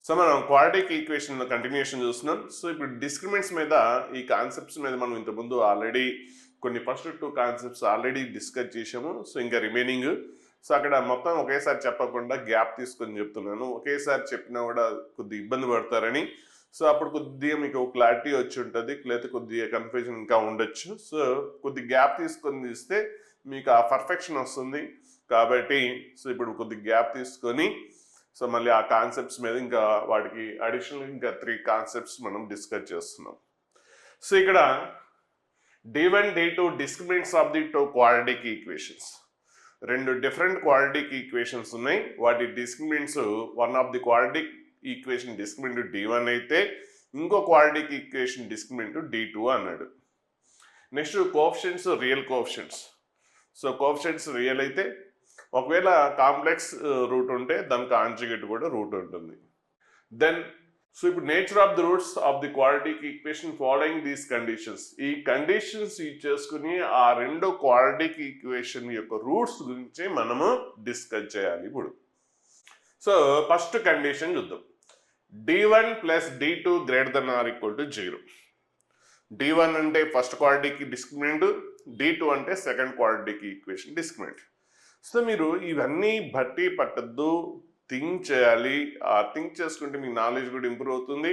So మనం quadratic equation continuation చూస్తున్నాం. So ఇప్పుడు డిస్క్రిమినెంట్స్ మీద ఈ కాన్సెప్ట్స్ మీద మనం ఇంతకుముందు ఆల్రెడీ కొన్ని ఫస్ట్ 2 కాన్సెప్ట్స్ ఆల్రెడీ డిస్కస్ చేసాము. సో ఇంకా రిమైనింగ్ సో అక్కడ మొత్తం ఒకేసారి చెప్పకుండా గ్యాప్ తీసుకొని చెప్తున్నాను. ఒకేసారి చెప్పినా కూడా కొద్దిగా ఇబ్బంది పడతారని. సో అప్పుడు కొద్దిగా మీకు క్లారిటీ వచ్చి ఉంటుంది, లేకపోతే కొద్దిగా కన్ఫ్యూజన్ ఇంకా ఉండొచ్చు. సో కొద్ది గ్యాప్ తీసుకొని తీస్తే మీకు ఆ పర్ఫెక్షన్ వస్తుంది. కాబట్టి సో ఇప్పుడు కొద్ది గ్యాప్ తీసుకొని సో మళ్ళీ ఆ కాన్సెప్ట్స్ మీద ఇంకా వాటికి అడిషనల్ ఇంకా 3 కాన్సెప్ట్స్ మనం డిస్కస్ చేస్తున్నాం. సో ఇక్కడ D1 D2 discriminants of the 2 quadratic equations. 2 different quadratic equations ఉన్నాయి. వాటి discriminants one of the quadratic equation discriminant D1 అయితే ఇంకో క్వాడ్రాటిక్ ఈక్వేషన్ డిస్క్రిమినెంట్ D2 అన్నాడు. Next coefficients real coefficients. So coefficients real అయితే ఒకవేళ complex route ఉంటే దాని conjugate కూడా రూట్ ఉంటుంది. దెన్ సో ఇప్పుడు nature of the roots of the quadratic equation following these conditions. ఈ కండిషన్స్ యూజ్ చేసుకుని ఆ 2 క్వాడ్రాటిక్ ఈక్వేషన్ యొక్క రూట్స్ గురించి మనము డిస్కస్ చేయాలి ఇప్పుడు. సో ఫస్ట్ కండిషన్ చూద్దాం. D1 plus D2 greater than or equal to 0. D1 అంటే ఫస్ట్ క్వాడ్రాటిక్ డిస్క్రిమినెంట్, D2 అంటే second quadratic equation discriminant. So మీరు ఇవన్నీ బట్టి పట్టద్దు, థింక్ చేయాలి. ఆ థింక్ చేసుకుంటే మీ నాలెడ్జ్ కూడా ఇంప్రూవ్ అవుతుంది.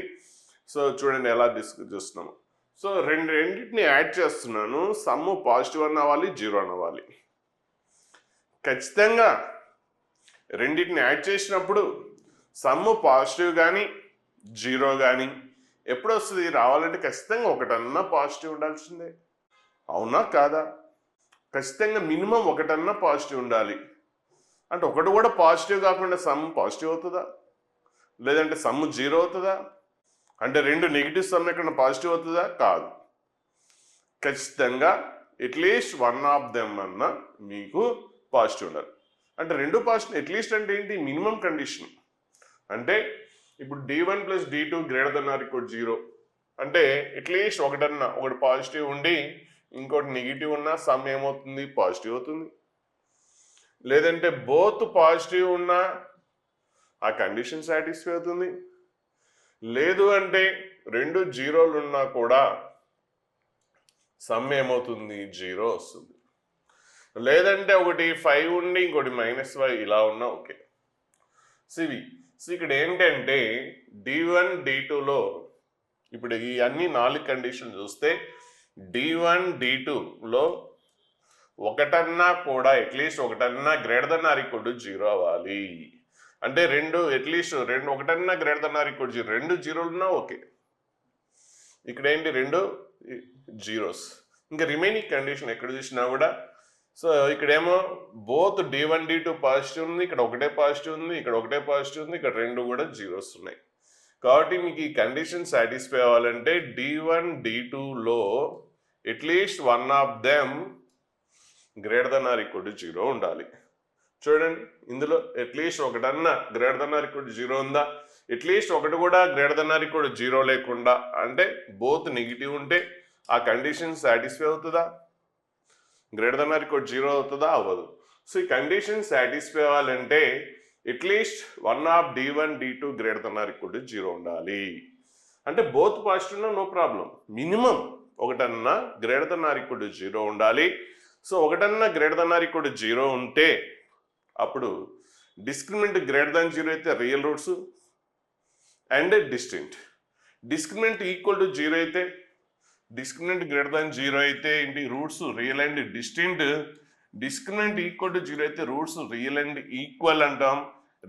సో చూడండి ఎలా డిస్కస్ చేస్తున్నాము. సో రెండింటిని యాడ్ చేస్తున్నాను. సమ్ పాజిటివ్ అని అవ్వాలి, 0 అని అవ్వాలి. ఖచ్చితంగా రెండింటిని యాడ్ చేసినప్పుడు సమ్ పాజిటివ్ కానీ 0 కానీ ఎప్పుడు వస్తుంది? రావాలంటే ఖచ్చితంగా ఒకటన్నా పాజిటివ్ ఉండాల్సిందే. అవునా కాదా? ఖచ్చితంగా మినిమం ఒకటన్నా పాజిటివ్ ఉండాలి. అంటే ఒకటి కూడా పాజిటివ్ కాకుండా సమ్ పాజిటివ్ అవుతుందా? లేదంటే సమ్ 0 అవుతుందా? అంటే 2 నెగిటివ్ సమ్ ఎక్కడ పాజిటివ్ అవుతుందా? కాదు. ఖచ్చితంగా అట్లీస్ట్ వన్ ఆఫ్ దెమ్ అన్న మీకు పాజిటివ్ ఉండాలి. అంటే 2 పాజిటివ్ అట్లీస్ట్ అంటే ఏంటి? Minimum condition. అంటే ఇప్పుడు D1 plus D2 greater than or equal 0 అంటే అట్లీస్ట్ ఒకటి పాజిటివ్ ఉండి ఇంకోటి నెగిటివ్ ఉన్నా సమ్ ఏమవుతుంది? పాజిటివ్ అవుతుంది. లేదంటే బోత్ పాజిటివ్ ఉన్నా ఆ కండిషన్ సాటిస్ఫై అవుతుంది. లేదు అంటే 2 జీరోలు ఉన్నా కూడా సమ్ ఏమవుతుంది? 0 వస్తుంది. లేదంటే ఒకటి 5 ఉండి ఇంకోటి -5 ఇలా ఉన్నా ఓకే. సో ఇక్కడ ఏంటంటే D1 D2లో ఇప్పుడు ఈ అన్ని 4 కండిషన్ చూస్తే D1 D2లో ఒకటన్నా కూడా అట్లీస్ట్ ఒకటన్నా greater than or equal to 0 అవ్వాలి. అంటే అట్లీస్ట్ ఒకటన్నా greater than or equal to 0. 2 జీరోలు ఉన్నా ఓకే. ఇక్కడ ఏంటి? 2 జీరోస్. ఇంకా రిమైనింగ్ కండిషన్ ఎక్కడ చూసినా కూడా సో ఇక్కడేమో బోత్ D1 D2 పాజిటివ్ ఉంది, ఇక్కడ ఒకటే పాజిటివ్ ఉంది, ఇక్కడ ఒకటే పాజిటివ్ ఉంది, ఇక్కడ 2 కూడా జీరోస్ ఉన్నాయి. కాబట్టి మీకు ఈ కండిషన్ సాటిస్ఫై అవ్వాలంటే D1 D2లో at least one of them greater than or equal to 0 ఉండాలి. చూడండి ఇందులో అట్లీస్ట్ ఒకటన్నా greater than or equal to 0 ఉందా? అట్లీస్ట్ ఒకటి కూడా greater than or equal to 0 లేకుండా అంటే బోత్ నెగిటివ్ ఉంటే ఆ కండిషన్ సాటిస్ఫై అవుతుందా? Greater than or equal to 0 అవుతుందా? అవ్వదు. సో ఈ కండిషన్ సాటిస్ఫై అవ్వాలంటే at least one of D1 D2 greater than or equal to 0 ఉండాలి. అంటే బోత్ పాజిటివ్ ఉన్నా నో ప్రాబ్లం. మినిమం ఒకటన్నా greater than or equal to 0 ఉండాలి. సో ఒకటన్నా greater than or equal to 0 ఉంటే అప్పుడు డిస్క్రిమినెంట్ గ్రేటర్ దెన్ 0 అయితే real roots and distinct. Discriminant equal to 0 అయితే డిస్క్రిమినెంట్ గ్రేటర్ దెన్ 0 అయితే ఏంటి? Roots real and distinct. Discriminant equal to 0 అయితే roots real and equal అంటాం.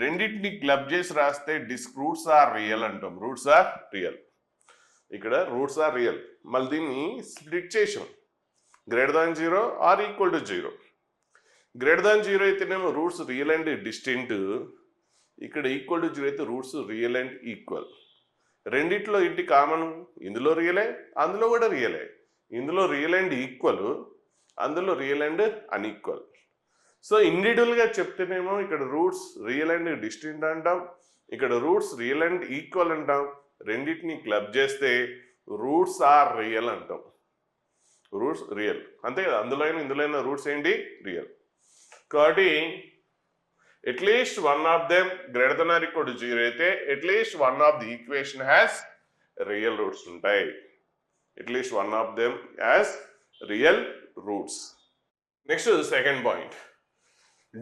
రెండింటిని క్లబ్ చేసి రాస్తే రూట్స్ ఆర్ రియల్ అంటాం. Roots are real. ఇక్కడ రూట్స్ ఆర్ రియల్. మళ్ళీ దీన్ని స్ప్లిట్ చేసాం. Greater than 0 or equal to 0. Greater than 0 అయితేనేమో రూట్స్ రియల్ అండ్ డిస్టింక్ట్. ఇక్కడ ఈక్వల్ టు 0 అయితే రూట్స్ రియల్ అండ్ ఈక్వల్. రెండిట్లో ఇంటి కామన్. ఇందులో రియలే, అందులో కూడా రియలే. ఇందులో రియల్ అండ్ ఈక్వల్, అందులో రియల్ అండ్ అన్ఈక్వల్. సో ఇండివిజువల్గా చెప్తేనేమో ఇక్కడ రూట్స్ రియల్ అండ్ డిస్టింక్ట్ అంటాం, ఇక్కడ రూట్స్ రియల్ అండ్ ఈక్వల్ అంటాం. రెండింటిని క్లబ్ చేస్తే రూట్స్ ఆర్ రియల్ అంటాం. రూట్స్ రియల్ అంతే కదా. ఇందులో అయినా రూట్స్ ఏంటి? రియల్. కాబట్టి at least one of them greater than or equal to 0 అయితే at least one of the equation has real roots ఉంటాయి. At least one of them has real roots. Next second point,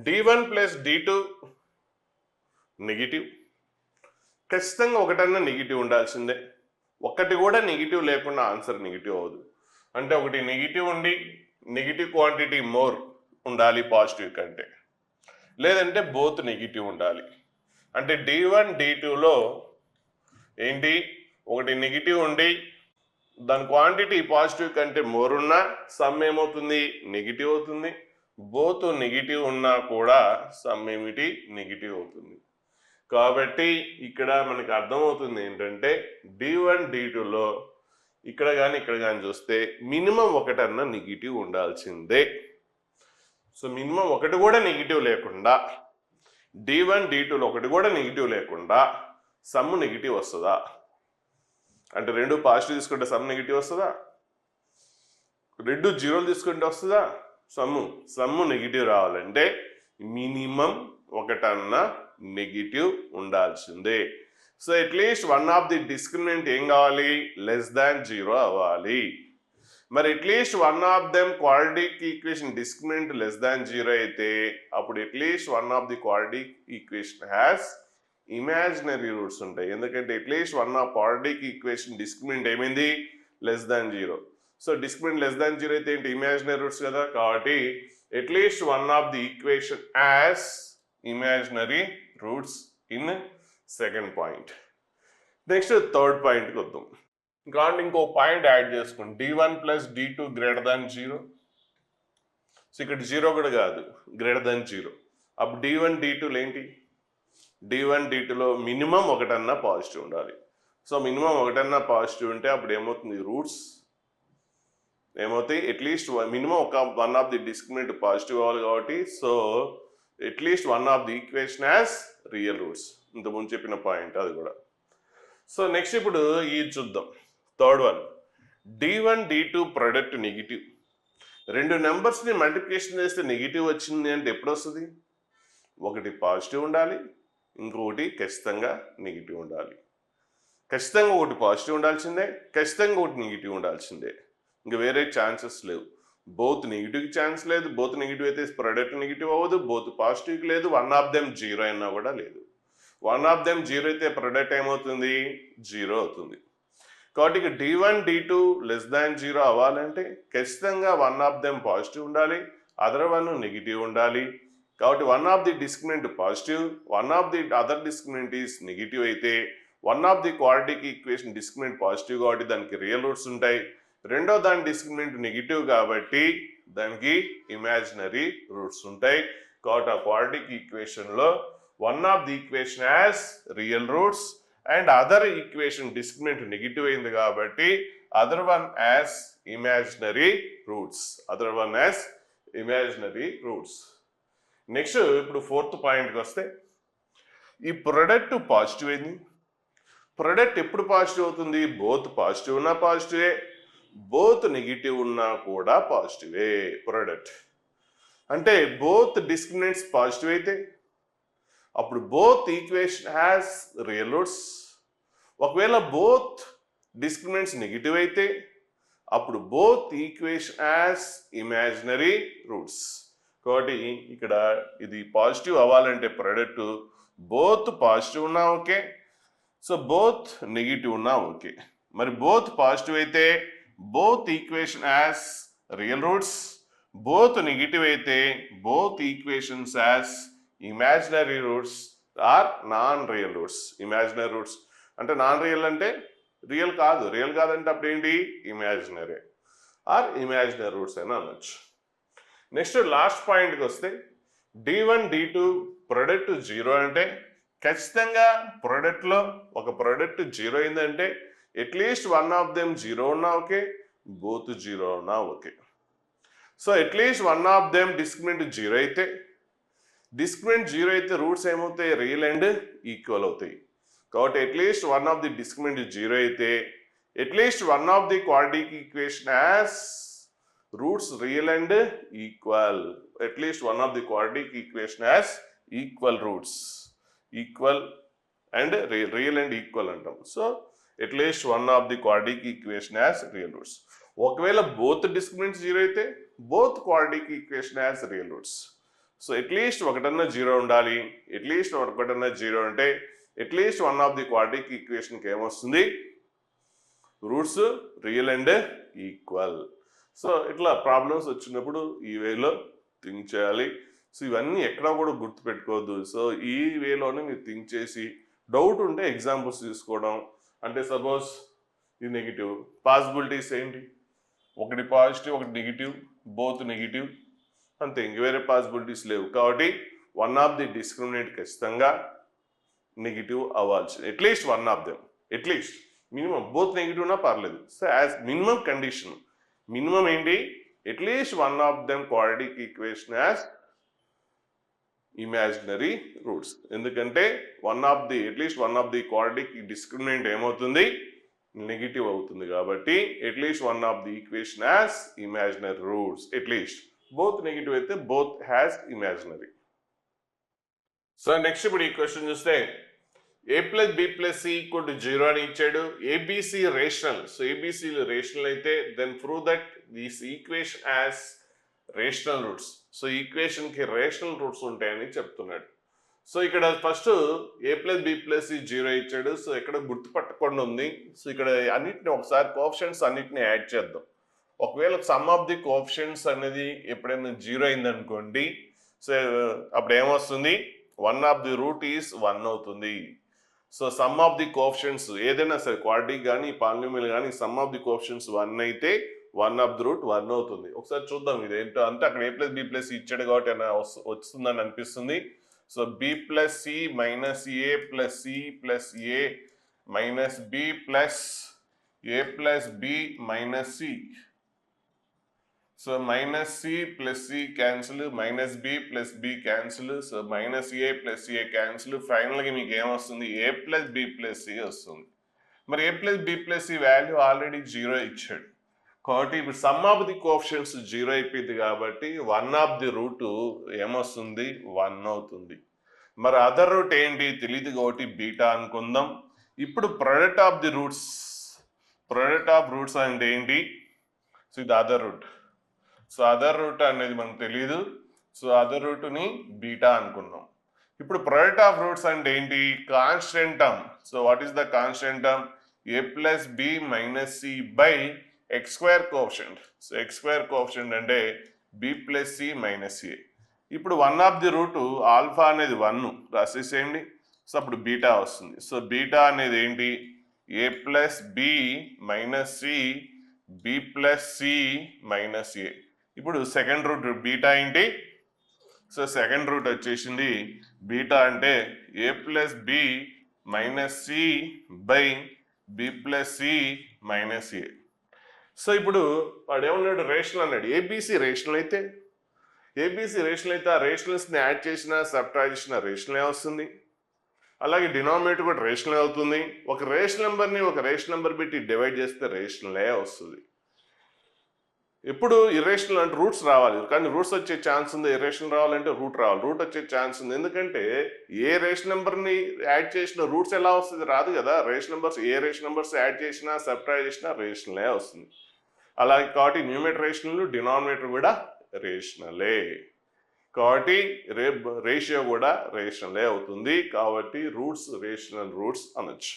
d1 plus d2 negative. ఖచ్చితంగా ఒకటన్నా negative ఉండాల్సిందే. ఒక్కటి కూడా negative లేకుండా answer negative అవ్వదు. అంటే ఒకటి నెగిటివ్ ఉండి నెగిటివ్ క్వాంటిటీ మోర్ ఉండాలి పాజిటివ్ కంటే, లేదంటే బోత్ నెగిటివ్ ఉండాలి. అంటే d1 d2లో ఏంటి, ఒకటి నెగిటివ్ ఉండి దాని క్వాంటిటీ పాజిటివ్ కంటే మోర్ ఉన్నా సమ్ ఏమవుతుంది, నెగిటివ్ అవుతుంది. బోత్ నెగిటివ్ ఉన్నా కూడా సమ్ ఏమిటి, నెగిటివ్ అవుతుంది. కాబట్టి ఇక్కడ మనకి అర్థమవుతుంది ఏంటంటే d1 d2లో ఇక్కడ కానీ చూస్తే మినిమం ఒకటన్నా నెగిటివ్ ఉండాల్సిందే. సో మినిమం ఒకటి కూడా నెగిటివ్ లేకుండా, d1 d2లో ఒకటి కూడా నెగిటివ్ లేకుండా సమ్ నెగిటివ్ వస్తుందా? అంటే రెండు పాజిటివ్ తీసుకుంటే సమ్ నెగిటివ్ వస్తుందా? రెండు జీరోలు తీసుకుంటే వస్తుందా? సమ్ము నెగిటివ్ రావాలంటే మినిమం ఒకటన్నా నెగిటివ్ ఉండాల్సిందే. So at least one of the discriminant ఏం కావాలి, లెస్ దాన్ 0 అవ్వాలి. మరి at least one of them quadratic equation discriminant less than 0 అయితే అప్పుడు at least one of the quadratic equation has imaginary roots ఉంటాయి. ఎందుకంటే at least one of quadratic equation discriminant ఏమైంది, less than 0. So discriminant less than 0 అయితే ఏంటి, imaginary roots కదా. కాబట్టి at least one of the equation has imaginary roots in second point. Next third పాయింట్కి వద్దాం. కాబట్టి ఇంకో పాయింట్ యాడ్ చేసుకోండి, d1 plus d2 greater than 0. So ఇక్కడ 0 కూడా కాదు, గ్రేటర్ దాన్ 0. అప్పుడు d1 d2లో ఏంటి, d1 d2లో మినిమం ఒకటన్నా పాజిటివ్ ఉండాలి. సో మినిమం ఒకటన్నా పాజిటివ్ ఉంటే అప్పుడు ఏమవుతుంది, రూట్స్ ఏమవుతాయి, అట్లీస్ట్ మినిమం ఒక one of the discriminant positive అవ్వాలి. కాబట్టి so at least one of the equation has real roots. ఇంతకుముందు చెప్పిన పాయింట్ అది కూడా. సో నెక్స్ట్ ఇప్పుడు ఇది చూద్దాం, third one, d1 d2 product negative. రెండు నెంబర్స్ని మల్టిప్లికేషన్ చేస్తే నెగిటివ్ వచ్చింది అంటే ఎప్పుడు వస్తుంది, ఒకటి పాజిటివ్ ఉండాలి, ఇంకొకటి ఖచ్చితంగా నెగిటివ్ ఉండాలి. ఖచ్చితంగా ఒకటి పాజిటివ్ ఉండాల్సిందే, ఖచ్చితంగా ఒకటి నెగిటివ్ ఉండాల్సిందే. ఇంకా వేరే ఛాన్సెస్ లేవు. బోత్ నెగిటివ్కి ఛాన్స్ లేదు. బోత్ నెగిటివ్ అయితే ప్రొడక్ట్ నెగిటివ్ అవ్వదు. బోత్ పాజిటివ్కి లేదు. వన్ ఆఫ్ దెమ్ 0 అయినా కూడా లేదు. వన్ ఆఫ్ దెమ్ 0 అయితే ప్రొడక్ట్ ఏమవుతుంది, 0 అవుతుంది. కాబట్టి ఇక d1 d2 లెస్ దాన్ 0 అవ్వాలంటే ఖచ్చితంగా వన్ ఆఫ్ దెమ్ పాజిటివ్ ఉండాలి, అదర్ వన్ నెగిటివ్ ఉండాలి. కాబట్టి one of the discriminant positive, one of the other discriminant is negative అయితే one of the quadratic equation discriminant positive కాబట్టి దానికి రియల్ రూట్స్ ఉంటాయి. రెండో దాని డిస్క్రిమినెంట్ నెగిటివ్ కాబట్టి దానికి ఇమాజినరీ రూట్స్ ఉంటాయి. కాబట్టి ఆ క్వాడ్రాటిక్ ఈక్వేషన్లో one of the equation has real roots and other equation discriminant negative అయింది కాబట్టి other one has imaginary roots. Other one has imaginary roots. Next ఇప్పుడు ఫోర్త్ పాయింట్కి వస్తే, ఈ ప్రొడక్ట్ పాజిటివ్ అయింది. ప్రొడక్ట్ ఎప్పుడు పాజిటివ్ అవుతుంది, బోత్ పాజిటివ్ ఉన్నా పాజిటివే, బోత్ నెగిటివ్ ఉన్నా కూడా పాజిటివే ప్రొడక్ట్. అంటే బోత్ డిస్క్రిమినెంట్స్ పాజిటివ్ అయితే అప్పుడు both equation has real roots. ఒకవేళ బోత్ డిస్క్రిమినెంట్స్ నెగిటివ్ అయితే అప్పుడు both equation has imaginary roots. కాబట్టి ఇక్కడ ఇది పాజిటివ్ అవ్వాలంటే ప్రొడక్ట్ బోత్ పాజిటివ్ ఉన్నా ఓకే, సో బోత్ నెగిటివ్ ఉన్నా ఓకే. మరి బోత్ పాజిటివ్ అయితే both equation has real roots, both negative అయితే both equations has imaginary roots or non real roots. Imaginary roots అంటే నాన్ రియల్ అంటే real కాదు, real కాదంటే అప్పుడు ఏంటి, ఇమాజినరీ ఆర్ ఇమాజినరీ రూట్స్ అయినా అనొచ్చు. నెక్స్ట్ లాస్ట్ పాయింట్కి వస్తే, d1 d2 ప్రొడక్ట్ 0 అంటే ఖచ్చితంగా ప్రొడక్ట్లో ఒక ప్రొడక్ట్ 0 అయిందంటే అట్లీస్ట్ వన్ ఆఫ్ దెమ్ 0 ఉన్నా ఓకే, బోత్ 0 ఉన్నా okay. So at least one of them discriminant 0 అయితే, డిస్క్రిమినెంట్ 0 అయితే రూట్స్ ఏమవుతాయి, రియల్ అండ్ ఈక్వల్ అవుతాయి. కాబట్టి at least one of the discriminant 0 అయితే at least one of the quadratic equation has roots real and equal. At least one of the quadratic equation has equal roots, equal and real and equal అంటాం. So at least one of the quadratic equation has real roots. ఒకవేళ both discriminants zero అయితే both quadratic equation has real roots. So at least ఒకటన్నా zero ఉండాలి. At least ఒకటన్నా zero అంటే at least one of the quadratic ఈక్వేషన్కి ఏమొస్తుంది, roots real and equal. So ఇట్లా problems వచ్చినప్పుడు ఈ వేలో థింక్ చేయాలి. సో ఇవన్నీ ఎక్కడా కూడా గుర్తుపెట్టుకోవద్దు. సో ఈ వేలోనే మీరు థింక్ చేసి డౌట్ ఉంటే ఎగ్జాంపుల్స్ తీసుకోవడం. అంటే సపోజ్ ఇది నెగిటివ్, పాసిబిలిటీస్ ఏంటి, ఒకటి పాజిటివ్ ఒకటి నెగిటివ్, బోత్ నెగిటివ్, అంతే, ఇంక వేరే పాసిబిలిటీస్ లేవు. కాబట్టి వన్ ఆఫ్ ది డిస్క్రిమినెంట్ ఖచ్చితంగా నెగిటివ్ అవ్వాల్సి, at least one of them, at least minimum both negative ఉన్నా పర్లేదు. So as minimum condition, minimum ఏంటి, at least one of them quadratic equation has imaginary roots. ఎందుకంటే at least one of the quadratic discriminant ఏమవుతుంది, negative అవుతుంది. కాబట్టి at least one of the equation has imaginary roots. At least both negative అయితే both has imaginary. So next ఇప్పుడు ఈ question చూస్తే a plus b plus c equal to 0 అని ఇచ్చాడు. ABC rational. So ABC rational అయితే then prove that this equation has rational roots. So equation కి rational roots ఉంటాయని చెప్తున్నాడు. సో ఇక్కడ first a plus b plus c 0 ఇచ్చాడు. So ఇక్కడ గుర్తుపట్టకుండా ఉంది. సో ఇక్కడ అన్నిటిని ఒకసారి కోఎఫిషియంట్స్ అన్నిటిని యాడ్ చేద్దాం. ఒకవేళ సమ్ ఆఫ్ ది కోఎఫిషియంట్స్ అనేది ఎప్పుడైనా 0 అయింది అనుకోండి, సో అప్పుడు ఏమొస్తుంది, one of the root is 1 అవుతుంది. So sum of the coefficients ఏదైనా సరే, క్వాడ్రాటిక్ కానీ పాలినామియల్ కానీ సమ్ ఆఫ్ ది కోఎఫిషియంట్స్ 1 అయితే వన్ ఆఫ్ ది రూట్ 1 అవుతుంది. ఒకసారి చూద్దాం ఇది ఏంటో. అంటే అక్కడ a plus b plus c ఇచ్చాడు కాబట్టి వస్తుందని అనిపిస్తుంది. So b plus c minus a plus c plus a minus b plus a plus b minus c. So minus C plus C cancel, minus B plus B cancel, so minus A plus A cancel. ఫైనల్గా మీకు ఏమొస్తుంది, A plus B plus C వస్తుంది. మరి A plus B plus C value already 0 ఇచ్చాడు కాబట్టి ఇప్పుడు some of the coefficients 0 అయిపోయింది కాబట్టి వన్ ఆఫ్ ది రూట్ ఏమొస్తుంది, 1 అవుతుంది. మరి అదర్ రూట్ ఏంటి తెలియదు కాబట్టి బీటా అనుకుందాం. ఇప్పుడు product of the roots, product of roots అంటే ఏంటి, సో ఇది other root. So other root అనేది మనకు తెలియదు. సో అదర్ రూట్ని బీటా అనుకున్నాం. ఇప్పుడు ప్రొడక్ట్ ఆఫ్ రూట్స్ అంటే ఏంటి, constant term. So what is the constant term, A plus B minus C by X square coefficient. So X square coefficient అంటే B plus C minus A. ఇప్పుడు one of the root alpha అనేది 1 రాసేసేయండి. So అప్పుడు beta వస్తుంది. So beta అనేది ఏంటి, A plus B minus C B plus C minus A. ఇప్పుడు second root beta ఏంటి, సో సెకండ్ రూట్ వచ్చేసింది బీటా అంటే ఏ plus B minus C by b plus C minus a. So ఇప్పుడు వాడు ఏమన్నాడు, రేషనల్ అన్నాడు. ఏబిసి రేషనల్ అయితే ఆ రేషనల్స్ని యాడ్ చేసిన సబ్ట్రాక్ట్ చేసిన రేషనలే వస్తుంది. అలాగే డినామినేటర్ కూడా రేషనల్ అవుతుంది. ఒక రేషనల్ నెంబర్ని ఒక రేషనల్ నెంబర్ పెట్టి డివైడ్ చేస్తే రేషనలే వస్తుంది. ఎప్పుడు ఇర్రేషనల్ అంటే రూట్స్ రావాలి, కానీ రూట్స్ వచ్చే ఛాన్స్ ఉంది. ఇర్రేషనల్ రావాలంటే రూట్ రావాలి, రూట్ వచ్చే ఛాన్స్ ఉంది. ఎందుకంటే ఏ రేషనల్ నెంబర్ని యాడ్ చేసిన రూట్స్ ఎలా వస్తుంది, రాదు కదా. Rational numbers a rational numbers add చేసినా సబ్ట్రాక్ట్ చేసినా రేషనలే వస్తుంది. అలాగే కాబట్టి న్యూమరేటర్ రేషనల్, డినామినేటర్ కూడా రేషనలే. కాబట్టి రేషియో కూడా రేషనలే అవుతుంది. కాబట్టి రూట్స్ రేషనల్ రూట్స్ అనొచ్చు.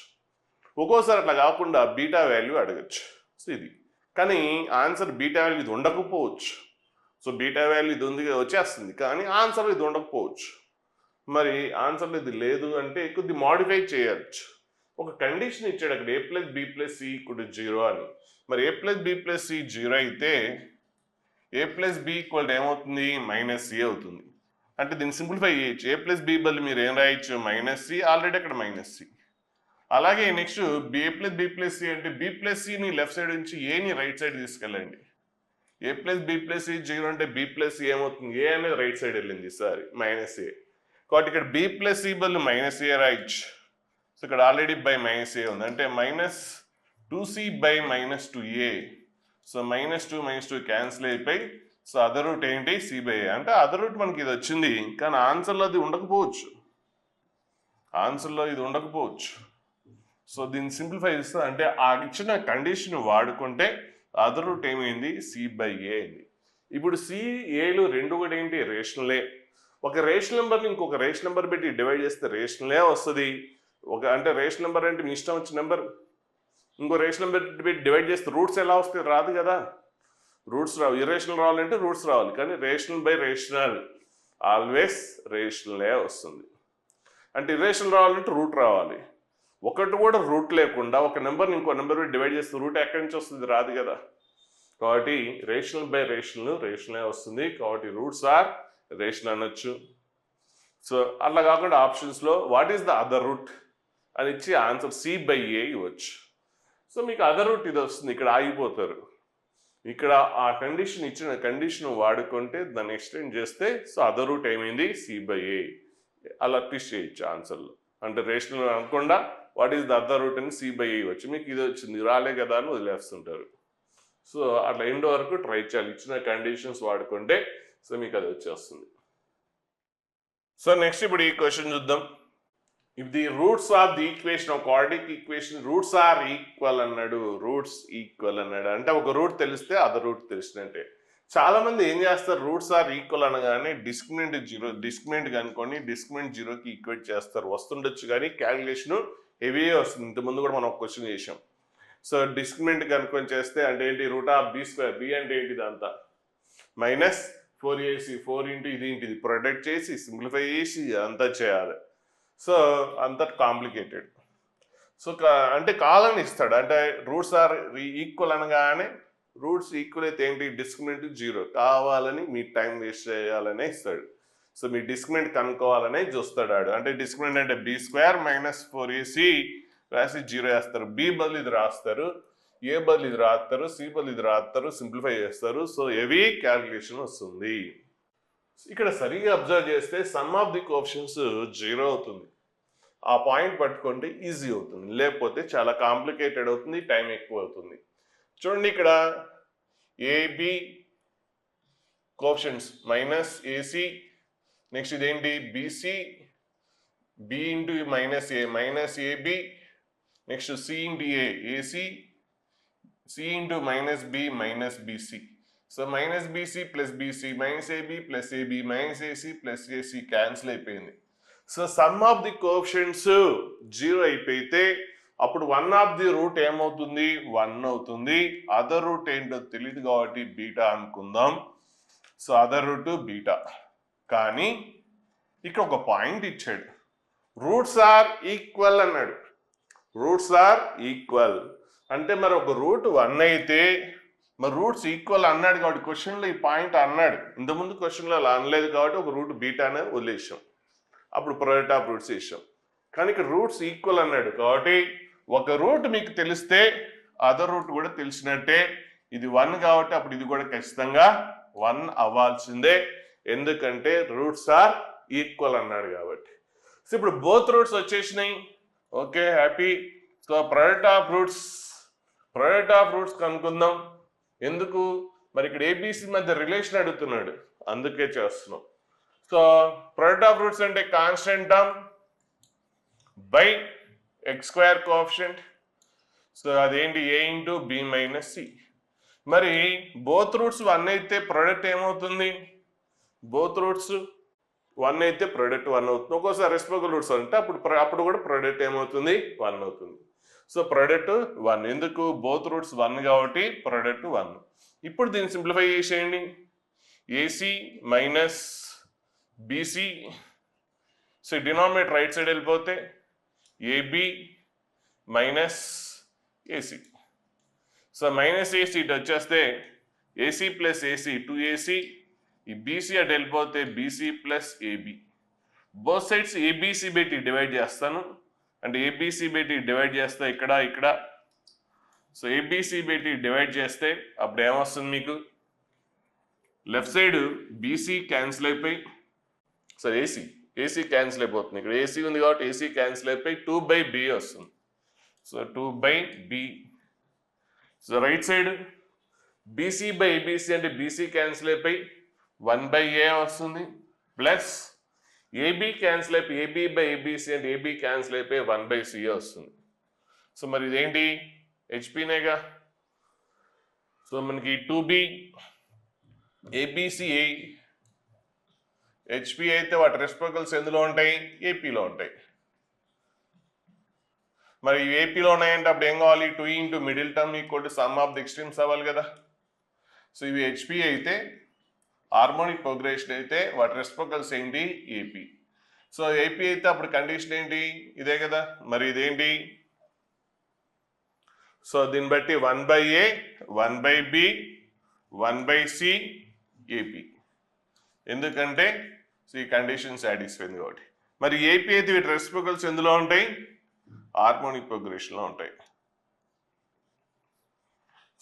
ఒక్కోసారి అట్లా కాకుండా బీటా వాల్యూ అడగచ్చు. సో ఇది కానీ ఆన్సర్ బీటా వాల్యూ ఇది ఉండకపోవచ్చు. సో బీటా వాల్యూ ఇది ఉంది వచ్చేస్తుంది, కానీ ఆన్సర్ ఇది ఉండకపోవచ్చు. మరి ఆన్సర్లో ఇది లేదు అంటే కొద్ది మాడిఫై చేయొచ్చు. ఒక కండిషన్ ఇచ్చాడు అక్కడ, A plus B plus C equal to 0 అని. మరి A plus B plus C 0 అయితే A plus B equal to ఏమవుతుంది, మైనస్ సి అవుతుంది. అంటే దీన్ని సింప్లిఫై చేయొచ్చు. ఏ ప్లస్ బి బదులు మీరు ఏం రాయొచ్చు, మైనస్ సి, ఆల్రెడీ అక్కడ మైనస్ సి. అలాగే నెక్స్ట్ ఏ ప్లస్ బి ప్లస్ సి అంటే బి ప్లస్ సిని లెఫ్ట్ సైడ్ నుంచి ఏని రైట్ సైడ్ తీసుకెళ్ళండి. ఏ ప్లస్ బి ప్లస్ సి 0 అంటే బి ప్లస్ సి ఏమవుతుంది, ఏ అనేది రైట్ సైడ్ వెళ్ళింది, సారీ మైనస్ ఏ. కాబట్టి ఇక్కడ బి ప్లస్ సి బదులు మైనస్ ఏ రాయొచ్చు. సో ఇక్కడ ఆల్రెడీ బై మైనస్ ఏ ఉంది అంటే minus 2c by minus 2a. So minus 2 minus 2 cancel అయిపోయి సో అదర్ రూట్ ఏంటి C/A అంటే అదర్ రూట్ మనకి ఇది వచ్చింది కానీ ఆన్సర్లో అది ఉండకపోవచ్చు, ఆన్సర్లో ఇది ఉండకపోవచ్చు. సో దీన్ని సింప్లిఫై చేస్తే అంటే ఆ ఇచ్చిన కండిషన్ వాడుకుంటే అదర్ రూట్ ఏమైంది C/A అయింది. ఇప్పుడు CAలు రెండు కూడా ఏంటి రేషనలే. ఒక రేషనల్ నెంబర్ని ఇంకొక రేషనల్ నెంబర్ పెట్టి డివైడ్ చేస్తే రేషనలే వస్తుంది. ఒక అంటే రేషనల్ నెంబర్ అంటే మీ ఇష్టం వచ్చిన నెంబర్ ఇంకో రేషనల్ నెంబర్ పెట్టి డివైడ్ చేస్తే రూట్స్ ఎలా వస్తాయి రాదు కదా, రూట్స్ రావు. ఇరేషనల్ రావాలంటే రూట్స్ రావాలి కానీ రేషనల్ బై రేషనల్ ఆల్వేస్ రేషనలే వస్తుంది. అంటే ఇరేషనల్ రావాలంటే రూట్ రావాలి. ఒకటి కూడా రూట్ లేకుండా ఒక నెంబర్ని ఇంకో నెంబర్ డివైడ్ చేస్తే రూట్ ఎక్కడి నుంచి వస్తుంది రాదు కదా. కాబట్టి రేషనల్ బై రేషనల్ రేషనలే వస్తుంది. కాబట్టి రూట్స్ ఆర్ రేషనల్ అనొచ్చు. సో అట్లా కాకుండా ఆప్షన్స్లో what is the other root అని ఇచ్చి ఆన్సర్ C/A ఇవ్వచ్చు. సో మీకు అదర్ రూట్ ఇది వస్తుంది, ఇక్కడ ఆగిపోతారు. ఇక్కడ ఆ కండిషన్ ఇచ్చిన కండిషన్ వాడుకుంటే దాన్ని ఎక్స్టెండ్ చేస్తే సో అదర్ రూట్ ఏమైంది C/A అలా ట్విస్ట్ చేయొచ్చు ఆన్సర్లో. అంటే రేషనల్ అనకుండా what is the other root అని C/A ఇవ్వచ్చు. మీకు ఇది వచ్చింది రాలే కదా అని వదిలేస్తుంటారు. సో అట్లా ఎండ్ వరకు ట్రై చేయాలి, ఇచ్చిన కండిషన్స్ వాడుకుంటే సో మీకు అది వచ్చేస్తుంది. సో నెక్స్ట్ ఇప్పుడు ఈ క్వశ్చన్ చూద్దాం. If the roots of the equation of quadratic equation roots are equal అన్నాడు, రూట్స్ ఈక్వల్ అన్నాడు అంటే ఒక రూట్ తెలిస్తే అదర్ రూట్ తెలిసినట్టే. చాలా మంది ఏం చేస్తారు రూట్స్ ఆర్ ఈక్వల్ అనగానే డిస్క్రిమినెంట్ జీరో, డిస్క్రిమినెంట్ కనుకొని డిస్క్రిమినెంట్ జీరోకి ఈక్వేట్ చేస్తారు. వస్తుండొచ్చు కానీ క్యాలిక్యులేషన్ హెవీ వస్తుంది. ఇంతకుముందు కూడా మనం ఒక క్వశ్చన్ చేసాం. సో డిస్క్రిమినెంట్ కనుకొని చేస్తే అంటే ఏంటి రూట్ ఆఫ్ B², B అంటే ఏంటిది అంతా -4AC 4 ఇంటూ ఇది ఇంటిది ప్రొడక్ట్ చేసి సింప్లిఫై చేసి అంతా చేయాలి. సో అంత కాంప్లికేటెడ్. సో అంటే కాలని ఇస్తాడు అంటే రూట్స్ ఆర్ ఈక్వల్ అనగానే రూట్స్ ఈక్వల్ అయితే ఏంటి డిస్క్రిమినెంట్ జీరో కావాలని మీ టైం వేస్ట్ చేయాలనే ఇస్తాడు. సో మీ డిస్క్రిమినెంట్ కనుక్కోవాలనే చూస్తాడు ఆడు. అంటే డిస్క్రిమినెంట్ అంటే B² -4AC రాసి జీరో వేస్తారు. B బదులు ఇది రాస్తారు, A బదులు ఇది రాస్తారు, C బదులు ఇది రాస్తారు, సింప్లిఫై చేస్తారు. సో హెవీ క్యాలిక్యులేషన్ వస్తుంది. ఇక్కడ సరిగా అబ్జర్వ్ చేస్తే సమ్ ఆఫ్ ది కోఎఫిషియెంట్స్ 0 అవుతుంది. ఆ పాయింట్ పట్టుకుంటే ఈజీ అవుతుంది, లేకపోతే చాలా కాంప్లికేటెడ్ అవుతుంది, టైం ఎక్కువ అవుతుంది. చూడండి ఇక్కడ AB కోఎఫిషియెంట్స్ -AC, నెక్స్ట్ ఇదేంటి BC, B into -A -AB, next C into AC, C into -B -BC. So -BC plus BC -AB plus AB -AC plus AC cancel అయిపోయింది. So sum of the coefficients 0 అయిపోతే అప్పుడు one of the route ఏమవుతుంది 1 అవుతుంది. Other route ఏంటో తెలియదు కాబట్టి beta అనుకుందాం. So other root beta. కానీ ఇక్కడ ఒక పాయింట్ ఇచ్చాడు, రూట్స్ ఆర్ ఈక్వల్ అన్నాడు. రూట్స్ ఆర్ ఈక్వల్ అంటే మరి ఒక రూట్ 1 అయితే మరి రూట్స్ ఈక్వల్ అన్నాడు కాబట్టి క్వశ్చన్లో ఈ పాయింట్ అన్నాడు. ఇంతకుముందు క్వశ్చన్లో అలా అనలేదు కాబట్టి ఒక రూట్ బీటానే వదిలేసాం, అప్పుడు ప్రోడక్ట్ ఆఫ్ రూట్స్ వేసాం. కానీ ఇక్కడ రూట్స్ ఈక్వల్ అన్నాడు కాబట్టి ఒక రూట్ మీకు తెలిస్తే అదర్ రూట్ కూడా తెలిసినట్టే. ఇది 1 కాబట్టి అప్పుడు ఇది కూడా ఖచ్చితంగా 1 అవ్వాల్సిందే, ఎందుకంటే రూట్స్ ఆర్ ఈక్వల్ అన్నాడు కాబట్టి. సో ఇప్పుడు బోత్ రూట్స్ వచ్చేసినాయి. Okay, happy. So product of roots కనుక్కుందాం. ఎందుకు మరి ఇక్కడ ఏబిసి మధ్య రిలేషన్ అడుగుతున్నాడు, అందుకే చేస్తున్నాం. సో ప్రోడక్ట్ ఆఫ్ రూట్స్ అంటే constant term by x² coefficient. So అదేంటి A into B minus C. మరి బోత్ రూట్స్ 1 అయితే ప్రోడక్ట్ ఏమవుతుంది, బోత్ రూట్స్ 1 అయితే ప్రోడక్ట్ 1 అవుతుంది. ఒక్కోసారి రెసిప్రోకల్ రూట్స్ అంటే అప్పుడు కూడా ప్రోడక్ట్ ఏమవుతుంది 1 అవుతుంది. సో ప్రోడక్ట్ 1 ఎందుకు బోత్ రూట్స్ 1 కాబట్టి ప్రోడక్ట్ 1. ఇప్పుడు దీన్ని సింప్లిఫై చేసేయండి. AC minus BC, so denominator right side వెళ్ళిపోతే AB minus AC. So minus AC ఇటు వచ్చేస్తే AC ప్లస్ AC 2AC, ఈ BC అటు వెళ్ళిపోతే BC plus AB. Both sides ABC పెట్టి డివైడ్ చేస్తాను, అంటే ABC పెట్టి డివైడ్ చేస్తే ఇక్కడ. సో ABC పెట్టి డివైడ్ చేస్తే అప్పుడు ఏమొస్తుంది మీకు లెఫ్ట్ సైడ్ BC క్యాన్సిల్ అయిపోయి, సో AC క్యాన్సిల్ అయిపోతుంది. ఇక్కడ AC ఉంది కాబట్టి AC క్యాన్సిల్ అయిపోయి 2/B వస్తుంది. So 2/B. So right side BC by ABC అంటే బీసీ క్యాన్సిల్ అయిపోయి 1/a వస్తుంది, ప్లస్ ఏబీ క్యాన్సిల్ అయిపోయి ఏబీ బై ఏబీసీ అంటే ఏబీ క్యాన్సిల్ అయిపోయి 1/c వస్తుంది. సో మరి ఇదేంటి హెచ్పినేగా. సో మనకి 2b ఏబిసిఏ హెచ్పి అయితే వాటి రెసిప్రోకల్స్ ఎందులో ఉంటాయి, ఏపీలో ఉంటాయి. మరి ఏపీలో ఉన్నాయంటే అప్పుడు ఏం కావాలి, 2 into middle term equal to some of the extremes అవ్వాలి కదా. సో ఇవి హెచ్పి అయితే, హార్మోనిక్ ప్రోగ్రెషన్ అయితే వాటి రెసిప్రోకల్స్ ఏంటి, ఏపీ. సో ఏపీ అయితే అప్పుడు కండిషన్ ఏంటి, ఇదే కదా. మరి ఇదేంటి, సో దీన్ని బట్టి 1/a 1/b 1/c ఏపీ, ఎందుకంటే ఈ కండిషన్ సాటిస్ఫై అయింది కాబట్టి. మరి ఏపీ అయితే వీటి రెసిప్రోకల్స్ ఎందులో ఉంటాయి, హార్మోనిక్ ప్రోగ్రెషన్లో ఉంటాయి.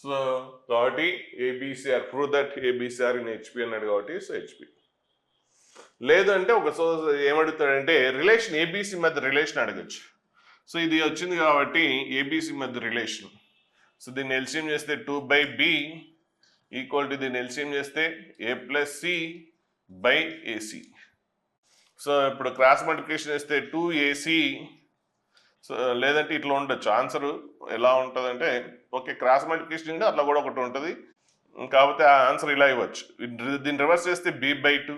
సో కాబట్టి ABCR prove that ABCR in HP అన్నాడు కాబట్టి సో హెచ్పి. లేదంటే ఒక సో ఏమడుగుతాడంటే రిలేషన్ ఏబిసి మధ్య రిలేషన్ అడగచ్చు. సో ఇది వచ్చింది కాబట్టి ఏబిసి మధ్య రిలేషన్. సో దీన్ని ఎల్సిఎం చేస్తే 2/b ఈక్వల్ టు దీన్ని ఎల్సిఎం చేస్తే a+c/ac. సో ఇప్పుడు క్రాస్ మల్టిప్లికేషన్ చేస్తే 2ac. సో లేదంటే ఇట్లా ఉండొచ్చు ఆన్సర్. ఎలా ఉంటుందంటే ఓకే క్రాస్ మల్టిప్లికేషన్ ఉంటే అట్లా కూడా ఒకటి ఉంటుంది, కాకపోతే ఆ ఆన్సర్ ఇలా ఇవ్వచ్చు. దీన్ని రివర్స్ చేస్తే b/2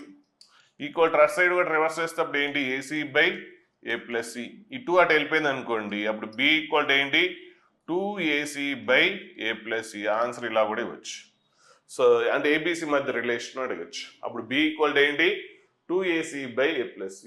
ఈక్వల్ టు అటు సైడ్ కూడా రివర్స్ చేస్తే అప్పుడు ఏంటి ac/a+c. ఈ 2 అటు వెళ్ళిపోయింది అనుకోండి, అప్పుడు b ఈక్వల్ టు ఏంటి 2ac/a+c. ఆన్సర్ ఇలా కూడా ఇవ్వచ్చు. సో అంటే ఏబిసి మధ్య రిలేషన్ అడగచ్చు. అప్పుడు b ఈక్వల్ టు ఏంటి 2ac/a+c.